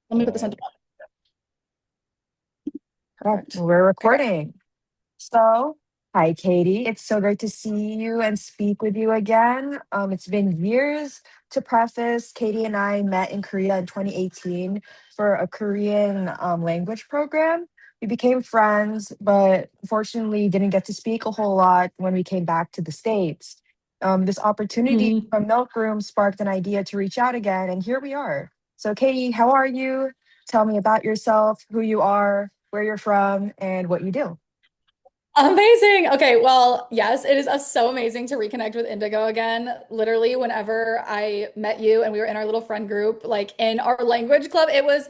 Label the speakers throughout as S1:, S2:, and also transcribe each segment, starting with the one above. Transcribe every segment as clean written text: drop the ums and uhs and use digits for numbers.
S1: Let me put this on. Correct.
S2: We're
S1: Okay.
S2: recording. So, hi, Katie. It's so great to see you and speak with you again. It's been years. To preface, Katie and I met in Korea in 2018 for a Korean language program. We became friends, but unfortunately didn't get to speak a whole lot when we came back to the States. This opportunity
S1: Mhm.
S2: from Milk Room sparked an idea to reach out again, and here we are. So, Katie, how are you? Tell me about yourself, who you are, where you're from, and what you do.
S1: Amazing. Okay, well, yes, it is so amazing to reconnect with Indigo again. Literally, whenever I met you and we were in our little friend group, like in our language club, it was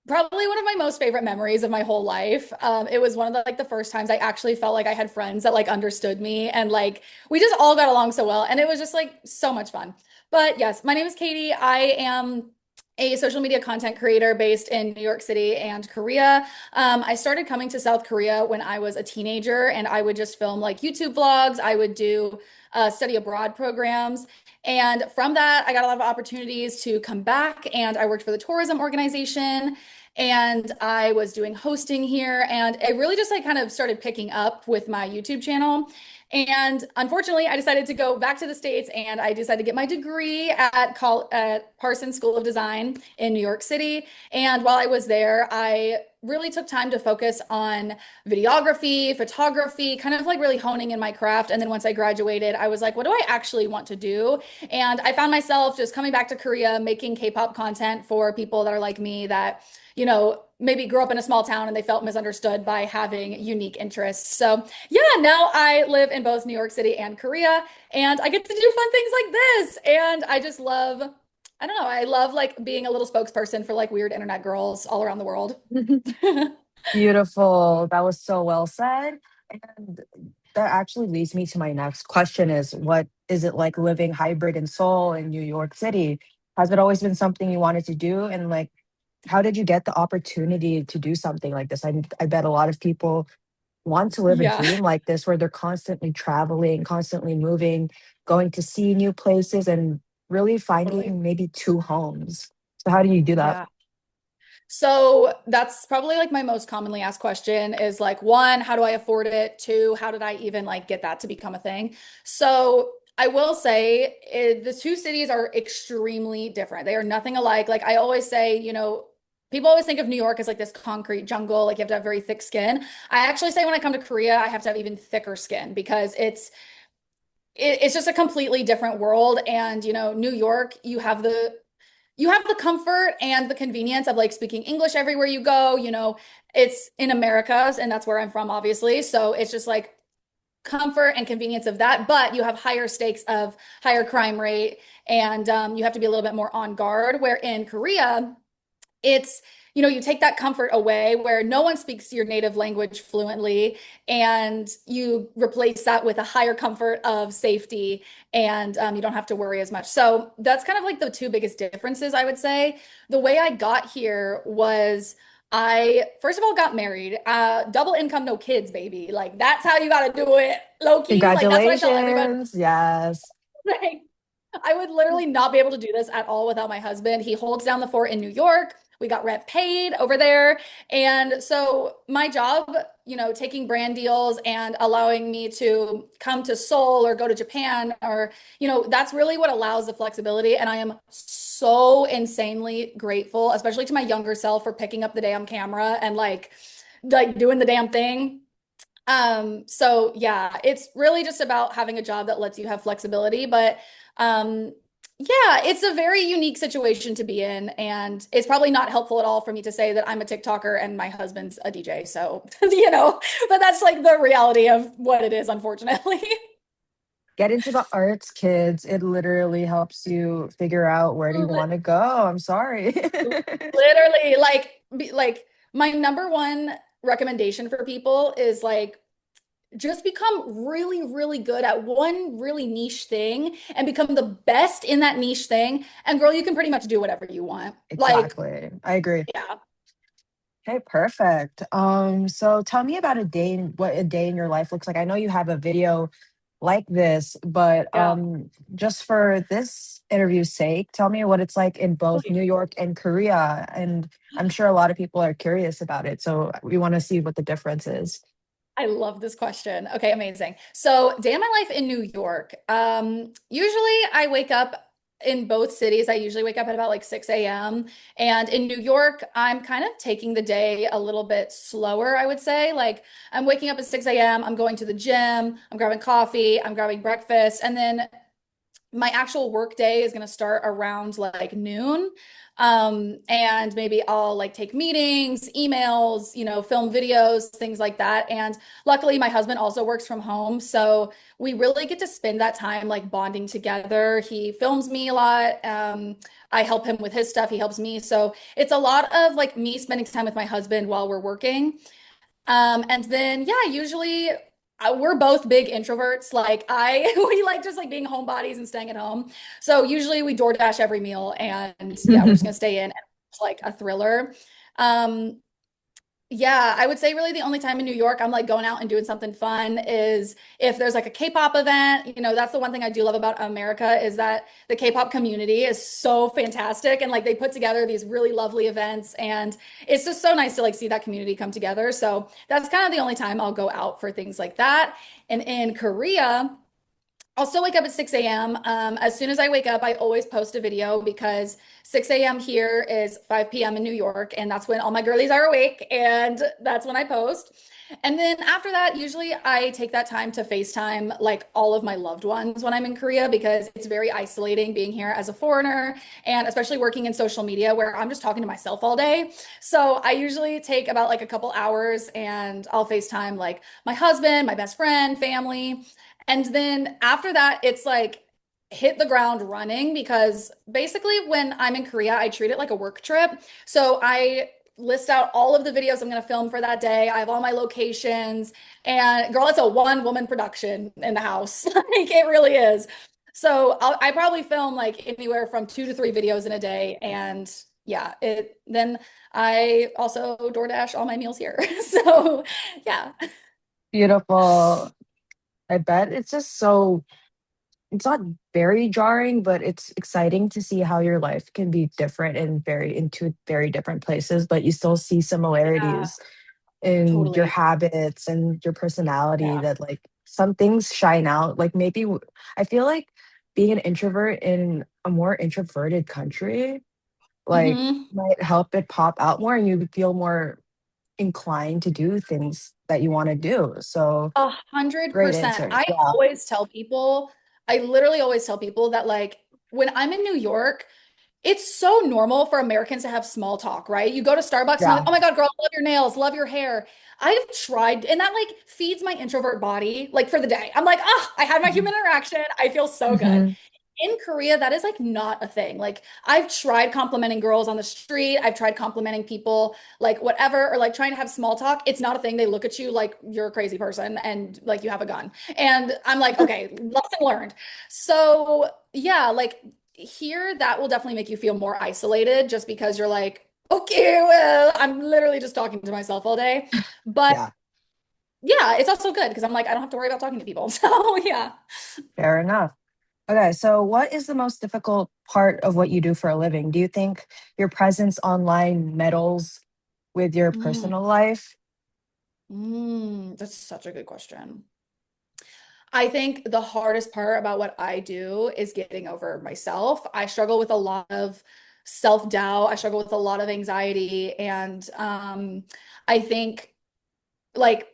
S1: probably one of my most favorite memories of my whole life. It was one of the first times I actually felt like I had friends that like understood me and like we just all got along so well, and it was just like so much fun. But yes, my name is Katie. I am a social media content creator based in New York City and Korea. I started coming to South Korea when I was a teenager, and I would just film like YouTube vlogs. I would do study abroad programs. And from that, I got a lot of opportunities to come back, and I worked for the tourism organization, and I was doing hosting here, and it really just like kind of started picking up with my YouTube channel. And unfortunately, I decided to go back to the States, and I decided to get my degree at Parsons School of Design in New York City. And while I was there, I really took time to focus on videography, photography, kind of like really honing in my craft. And then once I graduated, I was like, what do I actually want to do? And I found myself just coming back to Korea, making K-pop content for people that are like me that, maybe grew up in a small town and they felt misunderstood by having unique interests. So, yeah, now I live in both New York City and Korea, and I get to do fun things like this. And I just love, I don't know, I love like being a little spokesperson for like weird internet girls all around the world.
S2: Beautiful. That was so well said. And that actually leads me to my next question is what is it like living hybrid in Seoul in New York City? Has it always been something you wanted to do? And like, how did you get the opportunity to do something like this? I bet a lot of people want to live a
S1: Yeah.
S2: dream like this where they're constantly traveling, constantly moving, going to see new places and really
S1: Totally.
S2: finding maybe two homes. So how do you do that?
S1: Yeah. So that's probably like my most commonly asked question is like, one, how do I afford it? Two, how did I even like get that to become a thing? So I will say the two cities are extremely different. They are nothing alike. Like I always say, people always think of New York as like this concrete jungle, like you have to have very thick skin. I actually say when I come to Korea, I have to have even thicker skin because it's just a completely different world. And New York, you have the comfort and the convenience of like speaking English everywhere you go. It's in Americas, and that's where I'm from, obviously. So it's just like comfort and convenience of that. But you have higher stakes of higher crime rate, and you have to be a little bit more on guard. Where in Korea, you take that comfort away where no one speaks your native language fluently, and you replace that with a higher comfort of safety, and you don't have to worry as much. So that's kind of like the two biggest differences, I would say. The way I got here was I, first of all, got married. Double income, no kids, baby. Like, that's how you got to do it, low key. Like, that's what I tell everybody.
S2: Congratulations. Yes.
S1: Like, I would literally not be able to do this at all without my husband. He holds down the fort in New York. We got rent paid over there. And so my job, taking brand deals and allowing me to come to Seoul or go to Japan or, that's really what allows the flexibility. And I am so insanely grateful, especially to my younger self for picking up the damn camera and like doing the damn thing. So yeah, it's really just about having a job that lets you have flexibility, but um yeah, it's a very unique situation to be in, and it's probably not helpful at all for me to say that I'm a TikToker and my husband's a DJ. So, but that's like the reality of what it is, unfortunately.
S2: Get into the arts, kids. It literally helps you figure out where do you want to go. I'm sorry.
S1: Literally, like my number one recommendation for people is like just become really, really good at one really niche thing and become the best in that niche thing. And girl, you can pretty much do whatever you want. Like,
S2: Exactly. I agree.
S1: yeah.
S2: Okay, perfect. So tell me about what a day in your life looks like. I know you have a video like this, but
S1: Yeah.
S2: just for this interview's sake, tell me what it's like in both New York and Korea. And I'm sure a lot of people are curious about it, so we want to see what the difference is.
S1: I love this question. Okay, amazing. So, day in my life in New York. Usually I wake up in both cities. I usually wake up at about like 6 a.m. And in New York, I'm kind of taking the day a little bit slower, I would say. Like, I'm waking up at 6 a.m., I'm going to the gym, I'm grabbing coffee, I'm grabbing breakfast, and then my actual work day is going to start around like noon. And maybe I'll like take meetings, emails, film videos, things like that. And luckily, my husband also works from home. So we really get to spend that time like bonding together. He films me a lot. I help him with his stuff. He helps me. So it's a lot of like me spending time with my husband while we're working. And then yeah, usually we're both big introverts. Like we like just like being homebodies and staying at home. So usually we DoorDash every meal, and yeah, we're just gonna stay in and watch, like a thriller. Um, yeah, I would say really the only time in New York I'm like going out and doing something fun is if there's like a K-pop event. That's the one thing I do love about America is that the K-pop community is so fantastic and like they put together these really lovely events and it's just so nice to like see that community come together. So that's kind of the only time I'll go out for things like that. And in Korea, I'll still wake up at 6 a.m. As soon as I wake up, I always post a video because 6 a.m. here is 5 p.m. in New York, and that's when all my girlies are awake, and that's when I post. And then after that, usually I take that time to FaceTime like all of my loved ones when I'm in Korea because it's very isolating being here as a foreigner and especially working in social media where I'm just talking to myself all day. So I usually take about like a couple hours and I'll FaceTime like my husband, my best friend, family. And then after that, it's like hit the ground running because basically when I'm in Korea, I treat it like a work trip. So I list out all of the videos I'm going to film for that day. I have all my locations and girl, it's a one woman production in the house. Like it really is. So I probably film like anywhere from 2 to 3 videos in a day. And yeah, then I also DoorDash all my meals here. So yeah.
S2: Beautiful. I bet it's just so, it's not very jarring, but it's exciting to see how your life can be different and very into very different places, but you still see
S1: Yeah,
S2: similarities in your
S1: totally.
S2: habits and your personality
S1: Yeah.
S2: that like some things shine out. Like maybe I feel like being an introvert in a more introverted country like
S1: Hmm.
S2: might help it pop out more and you feel more inclined to do things that you want to do. So
S1: A hundred
S2: great
S1: percent.
S2: answer. Yeah.
S1: I literally always tell people that like when I'm in New York, it's so normal for Americans to have small talk, right? You go to Starbucks and they're like,
S2: Yeah.
S1: oh my God, girl, I love your nails, love your hair. I've tried, and that like feeds my introvert body like for the day. I'm like, oh, I had my human interaction. I feel so good.
S2: Hmm.
S1: In Korea, that is like not a thing. Like I've tried complimenting girls on the street. I've tried complimenting people like whatever, or like trying to have small talk. It's not a thing. They look at you like you're a crazy person and like you have a gun. And I'm like, okay, lesson learned. So yeah, like here, that will definitely make you feel more isolated just because you're like, okay, well, I'm literally just talking to myself all day. But
S2: Yeah.
S1: yeah, it's also good because I'm like, I don't have to worry about talking to people. So yeah.
S2: Fair enough. Okay, so what is the most difficult part of what you do for a living? Do you think your presence online meddles with your
S1: Mm,
S2: personal life?
S1: that's such a good question. I think the hardest part about what I do is getting over myself. I struggle with a lot of self-doubt. I struggle with a lot of anxiety. And I think, like,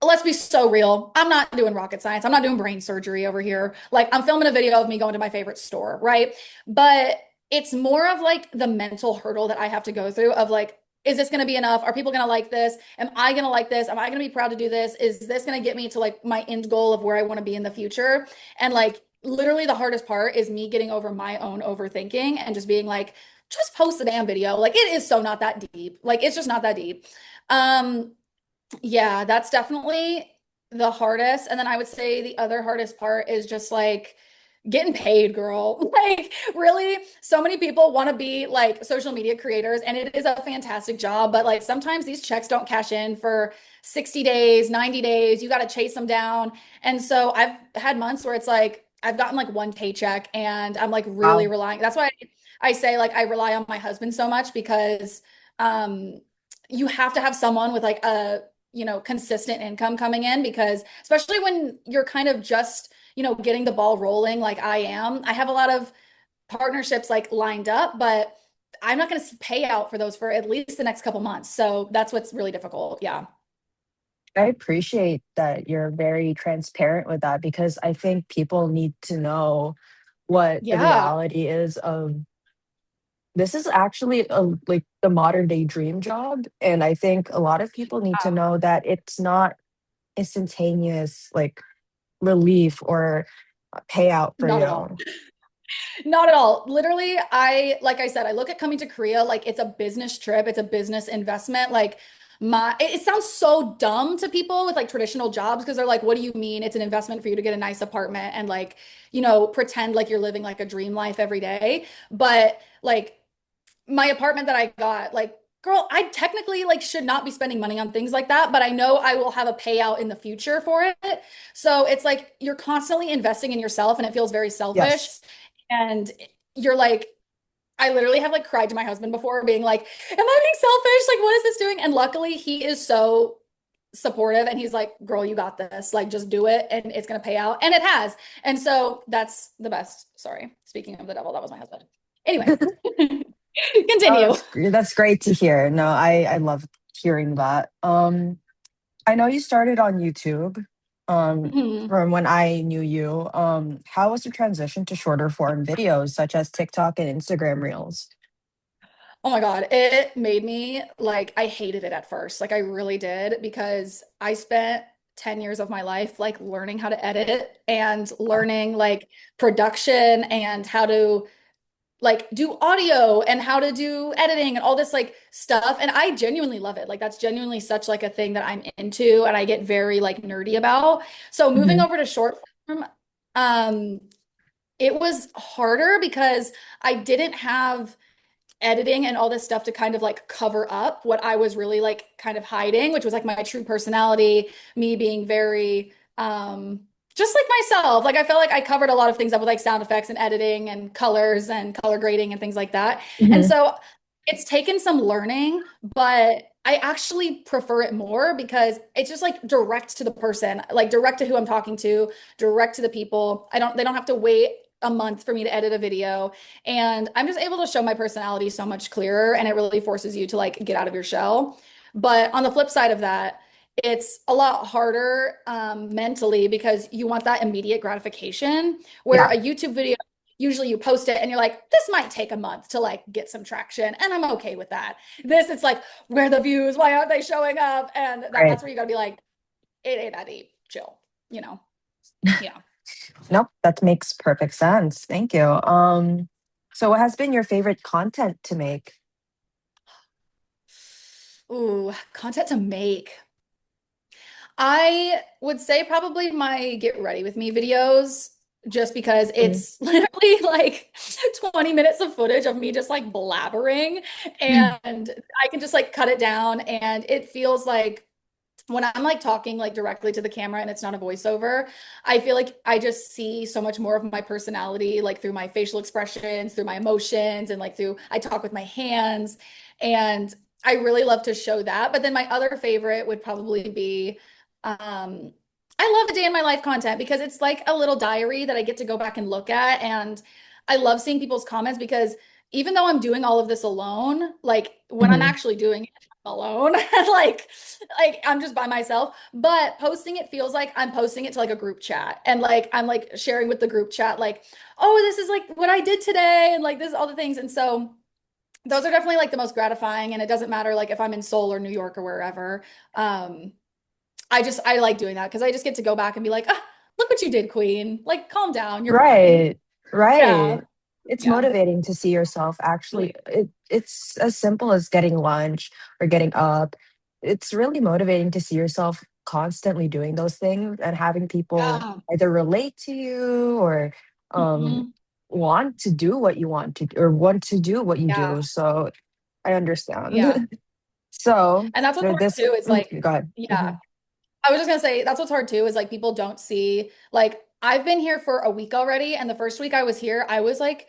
S1: let's be so real. I'm not doing rocket science. I'm not doing brain surgery over here. Like, I'm filming a video of me going to my favorite store, right? But it's more of like the mental hurdle that I have to go through of like, is this going to be enough? Are people going to like this? Am I going to like this? Am I going to be proud to do this? Is this going to get me to like my end goal of where I want to be in the future? And like, literally, the hardest part is me getting over my own overthinking and just being like, just post the damn video. Like, it is so not that deep. Like, it's just not that deep. Um, yeah, that's definitely the hardest. And then I would say the other hardest part is just like getting paid, girl. Like, really, so many people want to be like social media creators, and it is a fantastic job. But like, sometimes these checks don't cash in for 60 days, 90 days. You got to chase them down. And so I've had months where it's like, I've gotten like one paycheck and I'm like really
S2: Wow.
S1: relying. That's why I say like I rely on my husband so much because um you have to have someone with like a consistent income coming in because especially when you're kind of just getting the ball rolling like I am. I have a lot of partnerships like lined up, but I'm not going to see payout for those for at least the next couple months. So that's what's really difficult. Yeah.
S2: I appreciate that you're very transparent with that because I think people need to know what the
S1: Yeah.
S2: reality is of this is actually a like the modern day dream job. And I think a lot of people need to know that it's not instantaneous like relief or payout for
S1: Not at all.
S2: you.
S1: Not at all. Literally, like I said, I look at coming to Korea like it's a business trip, it's a business investment. Like it sounds so dumb to people with like traditional jobs because they're like, what do you mean it's an investment for you to get a nice apartment and like, pretend like you're living like a dream life every day. But like my apartment that I got, like, girl, I technically like should not be spending money on things like that, but I know I will have a payout in the future for it. So it's like you're constantly investing in yourself and it feels very selfish.
S2: Yes.
S1: And you're like, I literally have like cried to my husband before being like, am I being selfish? Like, what is this doing? And luckily he is so supportive and he's like, girl, you got this. Like, just do it and it's going to pay out. And it has. And so that's the best. Sorry. Speaking of the devil, that was my husband. Anyway,
S2: Oh,
S1: continue.
S2: that's great to hear. No, I love hearing that. I know you started on YouTube,
S1: Mhm.
S2: from when I knew you. How was the transition to shorter form videos such as TikTok and Instagram Reels?
S1: Oh my God, it made me like I hated it at first. Like I really did because I spent 10 years of my life like learning how to edit and
S2: Wow.
S1: learning like production and how to like do audio and how to do editing and all this like stuff. And I genuinely love it. Like that's genuinely such like a thing that I'm into and I get very like nerdy about. So moving
S2: Mhm.
S1: over to short form, um, it was harder because I didn't have editing and all this stuff to kind of like cover up what I was really like kind of hiding, which was like my true personality, me being very just like myself. Like I felt like I covered a lot of things up with like sound effects and editing and colors and color grading and things like that. And
S2: Mhm.
S1: so it's taken some learning, but I actually prefer it more because it's just like direct to the person, like direct to who I'm talking to, direct to the people. They don't have to wait a month for me to edit a video. And I'm just able to show my personality so much clearer, and it really forces you to like get out of your shell. But on the flip side of that, it's a lot harder mentally because you want that immediate gratification. Where
S2: Yeah,
S1: a YouTube video, usually you post it and you're like, this might take a month to like get some traction, and I'm okay with that. This, it's like, where are the views? Why aren't they showing up? And
S2: right.
S1: that's where you gotta be like, it ain't that deep, chill, you know? Yeah.
S2: Nope, that makes perfect sense. Thank you. So what has been your favorite content to make?
S1: Ooh, content to make. I would say probably my get ready with me videos, just because
S2: Mhm.
S1: it's literally like 20 minutes of footage of me just like blabbering and I can just like cut it down and it feels like when I'm like talking like directly to the camera and it's not a voiceover, I feel like I just see so much more of my personality like through my facial expressions, through my emotions, and like through I talk with my hands. And I really love to show that. But then my other favorite would probably be I love the day in my life content because it's like a little diary that I get to go back and look at. And I love seeing people's comments because even though I'm doing all of this alone, like when I'm
S2: Mhm.
S1: actually doing it alone, like I'm just by myself, but posting it feels like I'm posting it to like a group chat and like I'm like sharing with the group chat like, oh, this is like what I did today and like this all the things. And so those are definitely like the most gratifying, and it doesn't matter like if I'm in Seoul or New York or wherever. Um I like doing that because I just get to go back and be like, ah, look what you did, queen. Like calm down, you're fine.
S2: Right,
S1: Yeah.
S2: right. It's
S1: Yeah.
S2: motivating to see yourself actually. It's as simple as getting lunch or getting up. It's really motivating to see yourself constantly doing those things and having people
S1: Yeah.
S2: either relate to you or um
S1: Mhm.
S2: want to do what you want to or want to do what you
S1: Yeah.
S2: do. So I
S1: Yeah.
S2: understand. So
S1: And that's what's hard
S2: this
S1: too, is like,
S2: go ahead.
S1: yeah.
S2: Mhm.
S1: I was just gonna say that's what's hard too, is like people don't see like I've been here for a week already, and the first week I was here, I was like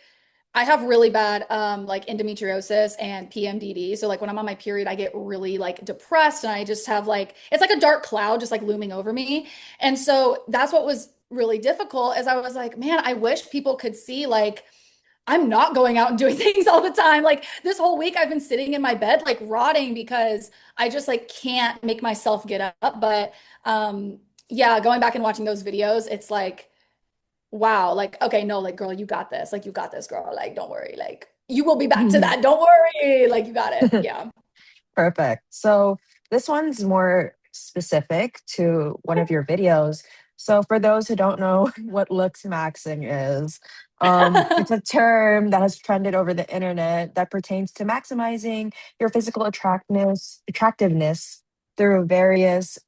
S1: I have really bad like endometriosis and PMDD. So like when I'm on my period, I get really like depressed and I just have like it's like a dark cloud just like looming over me. And so that's what was really difficult is I was like, man, I wish people could see like I'm not going out and doing things all the time. Like this whole week I've been sitting in my bed like rotting because I just like can't make myself get up. But yeah, going back and watching those videos, it's like wow, like, okay, no, like, girl, you got this. Like, you got this, girl. Like, don't worry. Like, you will be back to that. Don't worry. Like, you got it. Yeah.
S2: Perfect. So this one's more specific to one of your videos. So for those who don't know what looks maxing is, it's a term that has trended over the internet that pertains to maximizing your physical attractiveness through various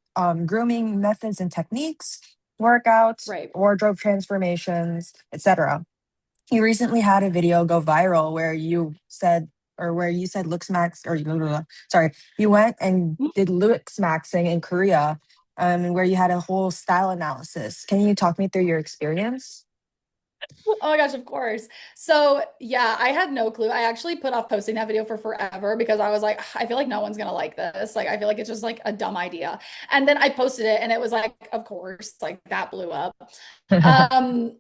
S2: grooming methods and techniques, workouts,
S1: Right.
S2: wardrobe transformations, etc. You recently had a video go viral where you said, or where you said looks max, or blah, blah, blah. Sorry, you went and did looks maxing in Korea, where you had a whole style analysis. Can you talk me through your experience?
S1: Oh my gosh, of course. So, yeah, I had no clue. I actually put off posting that video for forever because I was like, I feel like no one's gonna like this. Like, I feel like it's just like a dumb idea. And then I posted it and it was like, of course, like that blew up. Um,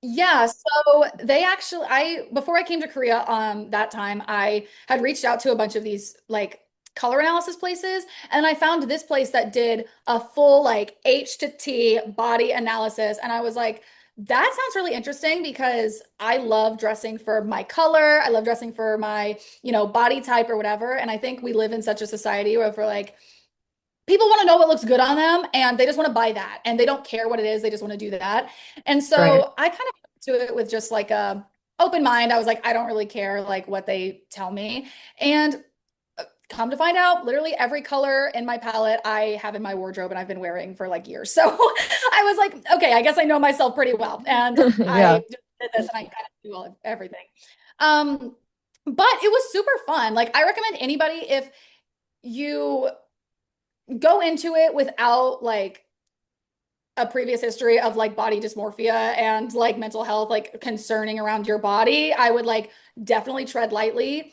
S1: yeah, so they actually I before I came to Korea that time, I had reached out to a bunch of these like color analysis places and I found this place that did a full like H to T body analysis and I was like that sounds really interesting because I love dressing for my color. I love dressing for my, body type or whatever. And I think we live in such a society where we're like people want to know what looks good on them and they just want to buy that and they don't care what it is, they just want to do that. And
S2: Right.
S1: so I kind of went to it with just like a open mind. I was like I don't really care like what they tell me. And come to find out literally every color in my palette I have in my wardrobe and I've been wearing for like years. So I was like okay, I guess I know myself pretty well and
S2: Yeah.
S1: I just did this and I kind of do everything. um but it was super fun. Like I recommend anybody if you go into it without like a previous history of like body dysmorphia and like mental health like concerning around your body, I would like definitely tread lightly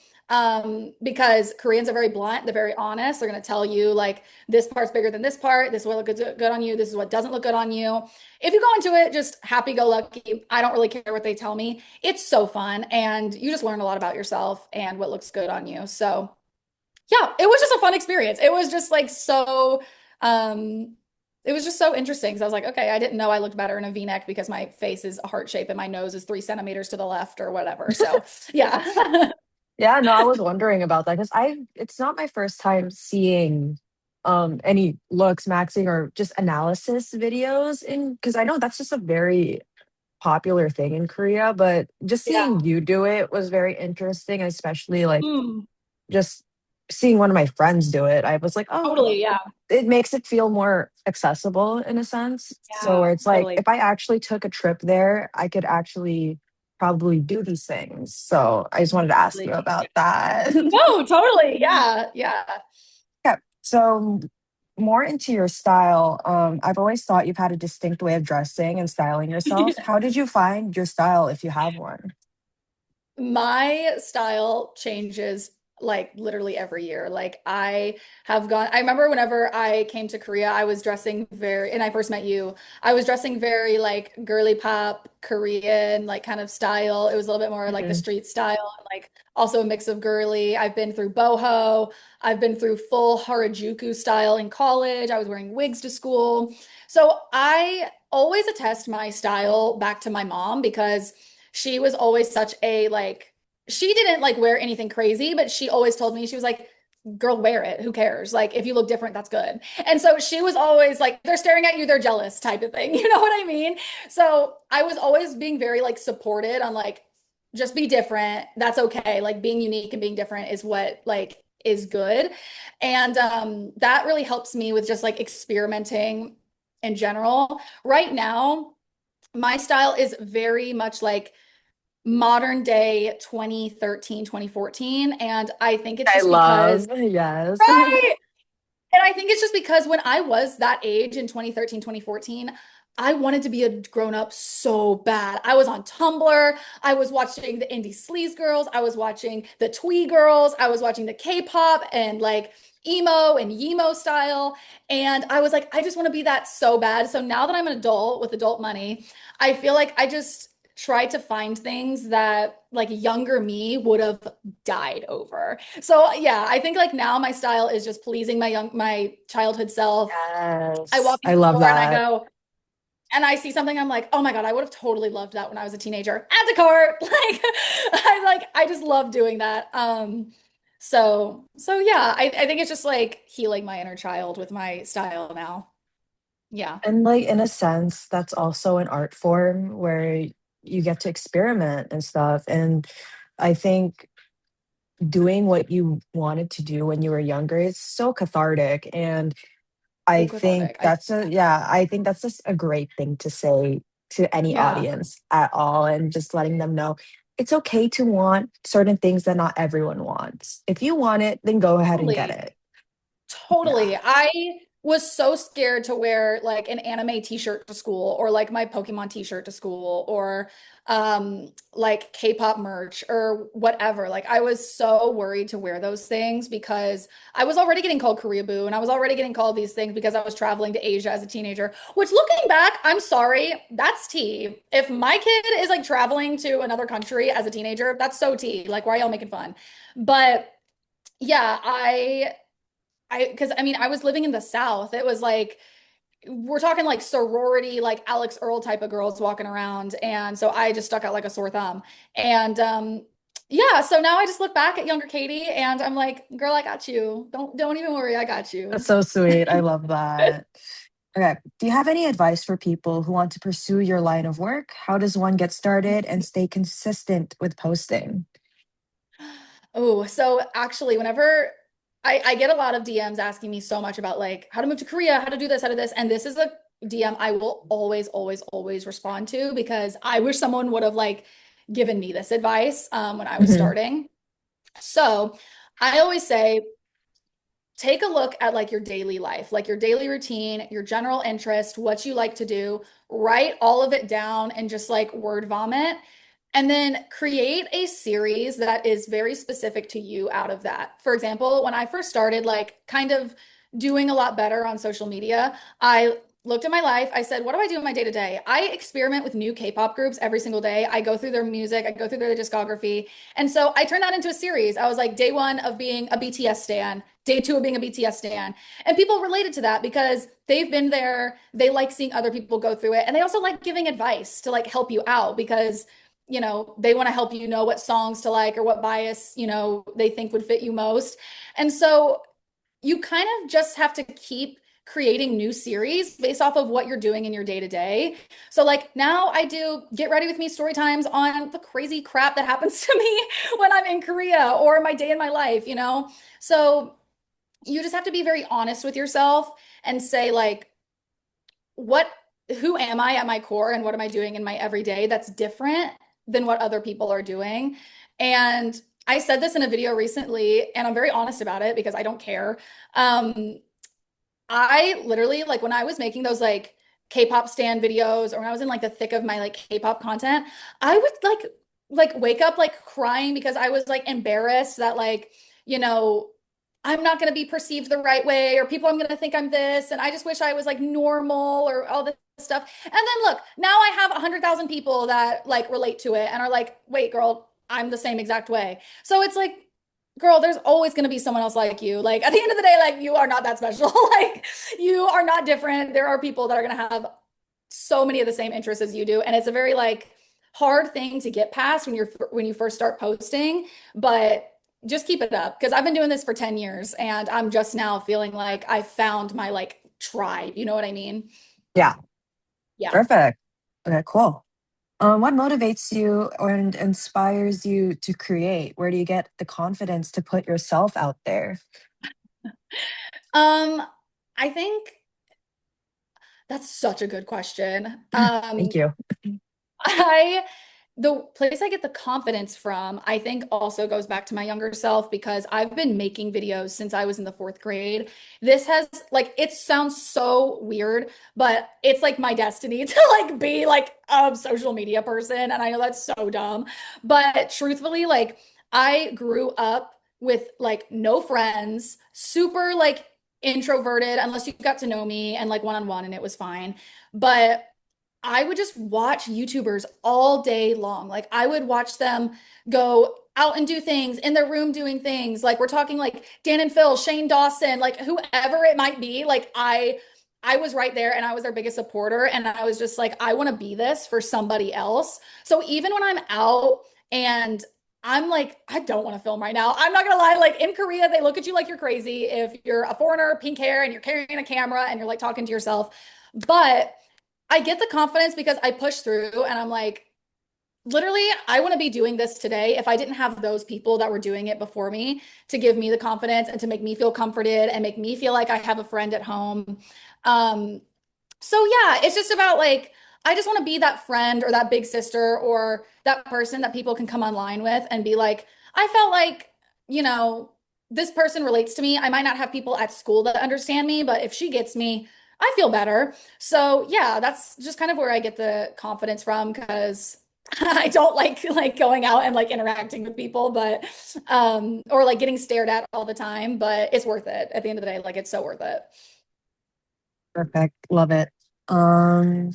S1: because Koreans are very blunt, they're very honest. They're going to tell you like this part's bigger than this part, this is what looks good on you, this is what doesn't look good on you. If you go into it just happy go lucky, I don't really care what they tell me. It's so fun and you just learn a lot about yourself and what looks good on you. So yeah, it was just a fun experience. It was just like so, um, it was just so interesting. Because I was like, okay, I didn't know I looked better in a V-neck because my face is a heart shape and my nose is 3 centimeters to the left or whatever. So yeah.
S2: Yeah, no, I was wondering about that because it's not my first time seeing any looks maxing or just analysis videos in because I know that's just a very popular thing in Korea, but just
S1: Yeah.
S2: seeing you do it was very interesting, especially like
S1: Mm,
S2: just seeing one of my friends do it. I was like, oh,
S1: totally. Yeah.
S2: it makes it feel more accessible in a sense. So
S1: Yeah.
S2: where it's like
S1: Totally.
S2: if I actually took a trip there, I could actually probably do these things. So I just wanted to ask you
S1: Totally.
S2: about that.
S1: No, totally. Yeah. Yeah.
S2: Yeah. So more into your style. I've always thought you've had a distinct way of dressing and styling yourself. How did you find your style if you have one?
S1: My style changes like literally every year. Like I remember whenever I came to Korea, I was dressing and I first met you, I was dressing very like girly pop Korean, like kind of style. It was a little bit more like the
S2: Mhm.
S1: street style, like also a mix of girly. I've been through boho, I've been through full Harajuku style in college. I was wearing wigs to school. So I always attest my style back to my mom because she was always such a like she didn't like wear anything crazy, but she always told me she was like girl wear it, who cares, like if you look different that's good. And so she was always like they're staring at you, they're jealous type of thing. You know what I mean? So I was always being very like supported on like just be different, that's okay, like being unique and being different is what like is good. And that really helps me with just like experimenting in general right now. my style is very much like modern day 2013, 2014. And I think it's
S2: I
S1: just because,
S2: love, yes.
S1: right. And I think it's just because when I was that age in 2013, 2014, I wanted to be a grown up so bad. I was on Tumblr. I was watching the indie sleaze girls. I was watching the twee girls. I was watching the K-pop and like emo and emo style. And I was like, I just want to be that so bad. So now that I'm an adult with adult money, I feel like I just try to find things that like younger me would have died over. So yeah, I think like now my style is just pleasing my childhood self. I
S2: Yes,
S1: walk
S2: I
S1: into the
S2: love
S1: store and I
S2: that.
S1: go and I see something, I'm like, oh my God, I would have totally loved that when I was a teenager. Add to cart. I just love doing that. So yeah, I think it's just like healing my inner child with my style now. Yeah,
S2: And like in a sense, that's also an art form where you get to experiment and stuff. And I think doing what you wanted to do when you were younger is so cathartic. And I
S1: so
S2: think
S1: cathartic.
S2: that's a, yeah, I think that's just a great thing to say to any
S1: Yeah,
S2: audience at all, and just letting them know it's okay to want certain things that not everyone wants. If you want it, then go ahead and get
S1: totally.
S2: it. Yeah.
S1: Totally. I was so scared to wear like an anime t-shirt to school or like my Pokemon t-shirt to school or like K-pop merch or whatever. Like I was so worried to wear those things because I was already getting called Koreaboo and I was already getting called these things because I was traveling to Asia as a teenager, which looking back, I'm sorry, that's tea. If my kid is like traveling to another country as a teenager, that's so tea. Like why are y'all making fun? But yeah, because I mean, I was living in the South. It was like, we're talking like sorority, like Alex Earl type of girls walking around. And so I just stuck out like a sore thumb. And yeah, so now I just look back at younger Katie and I'm like, girl, I got you. Don't even worry, I got
S2: That's
S1: you.
S2: so sweet. I love that. Okay. Do you have any advice for people who want to pursue your line of work? How does one get started and stay consistent with posting?
S1: Oh, so actually, whenever I get a lot of DMs asking me so much about like how to move to Korea, how to do this, how to do this, and this is a DM I will always, always, always respond to because I wish someone would have like given me this advice when I was
S2: Mhm.
S1: starting. So I always say, take a look at like your daily life, like your daily routine, your general interest, what you like to do, write all of it down and just like word vomit. And then create a series that is very specific to you out of that. For example, when I first started, like kind of doing a lot better on social media, I looked at my life. I said, what do I do in my day to day? I experiment with new K-pop groups every single day. I go through their music, I go through their discography. And so I turned that into a series. I was like, day one of being a BTS stan, day two of being a BTS stan. And people related to that because they've been there. They like seeing other people go through it. And they also like giving advice to like help you out because they want to help you know what songs to like or what bias, they think would fit you most. And so you kind of just have to keep creating new series based off of what you're doing in your day to day. So like now I do get ready with me story times on the crazy crap that happens to me when I'm in Korea or my day in my life. So you just have to be very honest with yourself and say like what who am I at my core and what am I doing in my everyday that's different than what other people are doing. And I said this in a video recently and I'm very honest about it because I don't care. Um, I literally like when I was making those like K-pop stan videos or when I was in like the thick of my like K-pop content, I would like wake up like crying because I was like embarrassed that like, you know, I'm not going to be perceived the right way or people I'm going to think I'm this and I just wish I was like normal or all this stuff. And then look, now I have 100,000 people that like relate to it and are like, "Wait, girl, I'm the same exact way." So it's like girl, there's always going to be someone else like you. Like at the end of the day, like you are not that special. Like you are not different. There are people that are going to have so many of the same interests as you do. And it's a very like hard thing to get past when you first start posting, but just keep it up because I've been doing this for 10 years and I'm just now feeling like I found my like tribe. You know what I mean?
S2: Yeah.
S1: Yeah.
S2: Perfect. Okay, cool. What motivates you and inspires you to create? Where do you get the confidence to put yourself out there?
S1: Um, I think That's such a good question.
S2: Thank you.
S1: I the place I get the confidence from, I think also goes back to my younger self because I've been making videos since I was in the fourth grade. This has like it sounds so weird, but it's like my destiny to like be like a social media person. And I know that's so dumb. But truthfully, like I grew up with like no friends, super like introverted unless you got to know me and like one-on-one and it was fine. But I would just watch YouTubers all day long. Like I would watch them go out and do things in their room doing things. Like we're talking like Dan and Phil, Shane Dawson, like whoever it might be. Like I was right there and I was their biggest supporter and I was just like I want to be this for somebody else. So even when I'm out and I'm like, I don't want to film right now. I'm not gonna lie. Like in Korea, they look at you like you're crazy if you're a foreigner, pink hair, and you're carrying a camera and you're like talking to yourself. But I get the confidence because I push through and I'm like, literally, I want to be doing this today if I didn't have those people that were doing it before me to give me the confidence and to make me feel comforted and make me feel like I have a friend at home. Um, so yeah, it's just about like I just want to be that friend or that big sister or that person that people can come online with and be like, I felt like, you know, this person relates to me. I might not have people at school that understand me, but if she gets me, I feel better. So yeah, that's just kind of where I get the confidence from because I don't like going out and like interacting with people, but or like getting stared at all the time, but it's worth it at the end of the day. Like it's so worth it.
S2: Perfect. Love it. Um,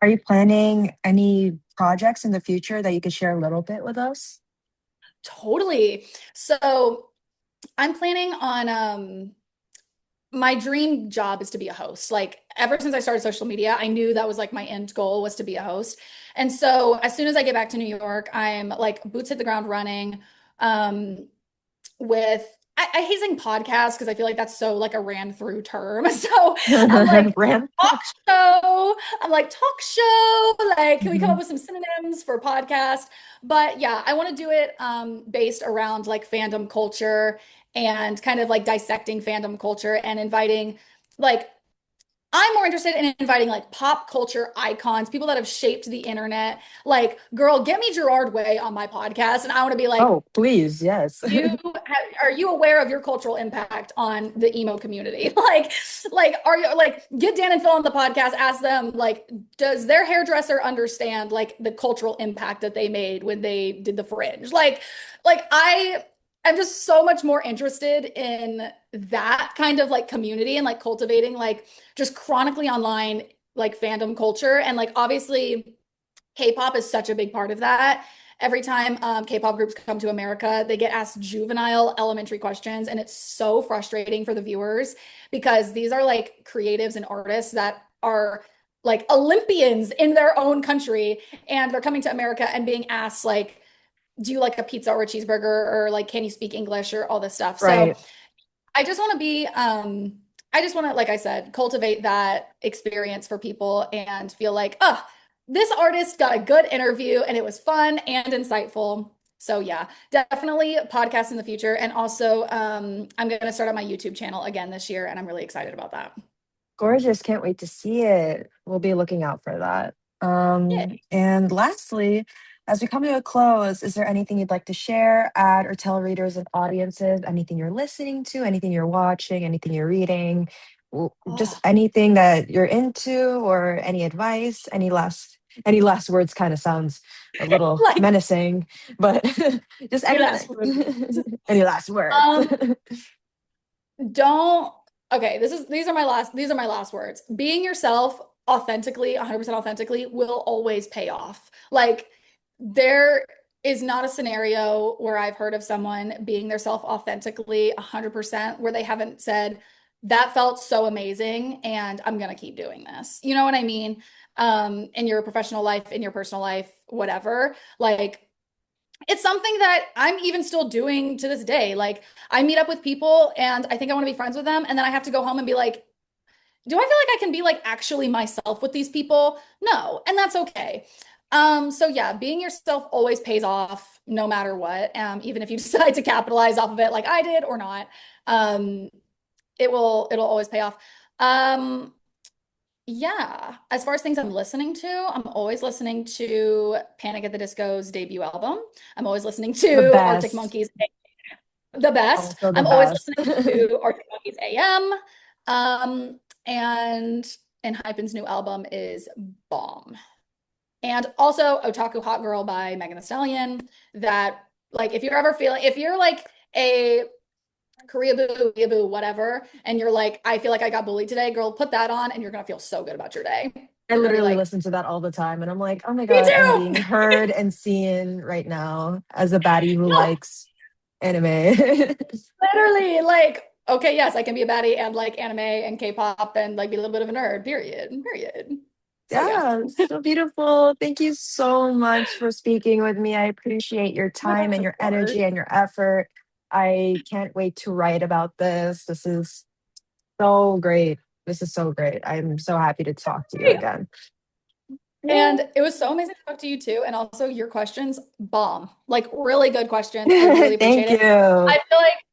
S2: are you planning any projects in the future that you could share a little bit with us?
S1: Totally. So I'm planning on my dream job is to be a host. Like ever since I started social media, I knew that was like my end goal was to be a host. And so as soon as I get back to New York, I'm like boots hit the ground running. Um, with I hate saying podcast because I feel like that's so like a ran through term. So I'm like
S2: Ran.
S1: talk show. I'm like talk show. Like, can we come up
S2: Mhm.
S1: with some synonyms for podcast? But yeah, I want to do it based around like fandom culture and kind of like dissecting fandom culture and inviting like I'm more interested in inviting like pop culture icons, people that have shaped the internet. Like, girl, get me Gerard Way on my podcast, and I want to be like,
S2: Oh, please, yes.
S1: are you aware of your cultural impact on the emo community? Like, are you like get Dan and Phil on the podcast? Ask them like, does their hairdresser understand like the cultural impact that they made when they did the Fringe? Like I am just so much more interested in that kind of like community and like cultivating like just chronically online like fandom culture and like obviously K-pop is such a big part of that. Every time K-pop groups come to America, they get asked juvenile elementary questions, and it's so frustrating for the viewers because these are like creatives and artists that are like Olympians in their own country, and they're coming to America and being asked like, "Do you like a pizza or a cheeseburger?" or like, "Can you speak English?" or all this stuff. So
S2: Right.
S1: I just want to be, I just want to, like I said, cultivate that experience for people and feel like, oh, this artist got a good interview and it was fun and insightful. So yeah, definitely podcast in the future. And also, I'm going to start on my YouTube channel again this year, and I'm really excited about that.
S2: Gorgeous. Can't wait to see it. We'll be looking out for that.
S1: Yeah.
S2: And lastly, as we come to a close, is there anything you'd like to share, add, or tell readers and audiences? Anything you're listening to, anything you're watching, anything you're reading, just
S1: Oh,
S2: anything that you're into, or any advice? Any last words kind of sounds a little
S1: like
S2: menacing, but just
S1: any last
S2: anything.
S1: words.
S2: Any last words?
S1: Um, don't okay, these are my last words. Being yourself authentically, 100% authentically will always pay off. Like there is not a scenario where I've heard of someone being their self authentically 100% where they haven't said that felt so amazing and I'm going to keep doing this. You know what I mean? In your professional life, in your personal life, whatever. Like it's something that I'm even still doing to this day. Like I meet up with people and I think I want to be friends with them. And then I have to go home and be like, do I feel like I can be like actually myself with these people? No. And that's okay. So yeah, being yourself always pays off no matter what. Even if you decide to capitalize off of it like I did or not. Um, it'll always pay off. Um, Yeah. As far as things I'm listening to, I'm always listening to Panic at the Disco's debut album. I'm always listening
S2: The
S1: to Arctic
S2: best.
S1: Monkeys, the best.
S2: Also the
S1: I'm always
S2: best.
S1: listening to Arctic Monkeys AM. And Hypen's new album is Bomb. And also Otaku Hot Girl by Megan Thee Stallion. That, like, if you're ever feeling, if you're like a Koreaboo, Weeaboo, whatever, and you're like, I feel like I got bullied today, girl, put that on and you're gonna feel so good about your day.
S2: I
S1: You're gonna be
S2: literally
S1: like,
S2: listen to that all the time, and I'm like, oh my
S1: me
S2: God, I'm
S1: too.
S2: being heard and seen right now as a baddie who
S1: No,
S2: likes anime.
S1: literally, like, okay, yes, I can be a baddie and like anime and K-pop and like be a little bit of a nerd, period. Period. So yeah.
S2: Yeah, so beautiful. Thank you so much for speaking with me. I appreciate your
S1: Oh my
S2: time
S1: gosh,
S2: and
S1: of
S2: your
S1: course.
S2: energy and your effort. I can't wait to write about this. This is so great. This is so great. I'm so happy to talk to you
S1: Great.
S2: again. Yeah.
S1: And it was so amazing to talk to you too. And also your questions, bomb. Like really good questions. I really appreciate
S2: Thank
S1: it. I
S2: you.
S1: feel like